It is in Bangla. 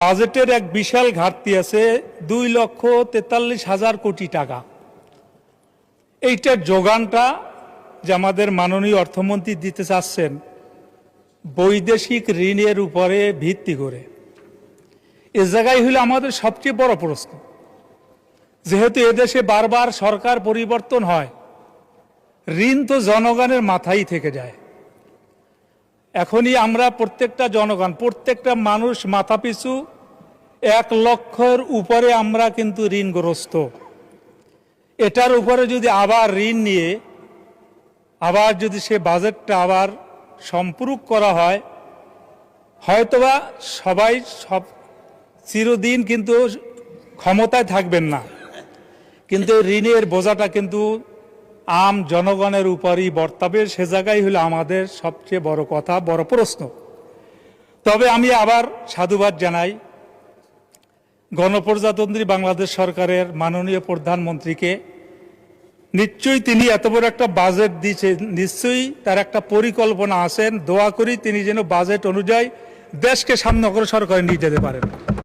বাজেটের এক বিশাল ঘাটতি আছে 2,43,000 কোটি টাকা। এইটার যোগানটা যে আমাদের মাননীয় অর্থমন্ত্রী দিতে চাচ্ছেন বৈদেশিক ঋণের উপরে ভিত্তি করে, এ জায়গায় হলো আমাদের সবচেয়ে বড় প্রশ্ন। যেহেতু এদেশে বারবার সরকার পরিবর্তন হয়, ঋণ তো জনগণের মাথায় থেকে যায়। এখনই আমরা প্রত্যেকটা জনগণ, প্রত্যেকটা মানুষ মাথাপিছু 1 লক্ষের উপরে আমরা কিন্তু ঋণগ্রস্ত। এটার উপরে যদি আবার ঋণ নিয়ে আবার যদি সে বাজেটটা আবার সম্পূরক করা হয়, হয়তোবা সবাই সব চিরদিন কিন্তু ক্ষমতায় থাকবেন না, কিন্তু ঋণের বোঝাটা কিন্তু আম জনগণের উপরই বর্তাবে। সে জায়গায় হলো আমাদের সবচেয়ে বড় কথা, বড় প্রশ্ন। তবে আমি আবার সাধুবাদ জানাই গণপ্রজাতন্ত্রী বাংলাদেশ সরকারের মাননীয় প্রধানমন্ত্রীকে। নিশ্চয়ই তিনি এত বড় একটা বাজেট দিয়েছেন, নিশ্চয়ই তার একটা পরিকল্পনা আছেন। দোয়া করি তিনি যেন বাজেট অনুযায়ী দেশকে সামনে অগ্রসর করে নিয়ে যেতে পারেন।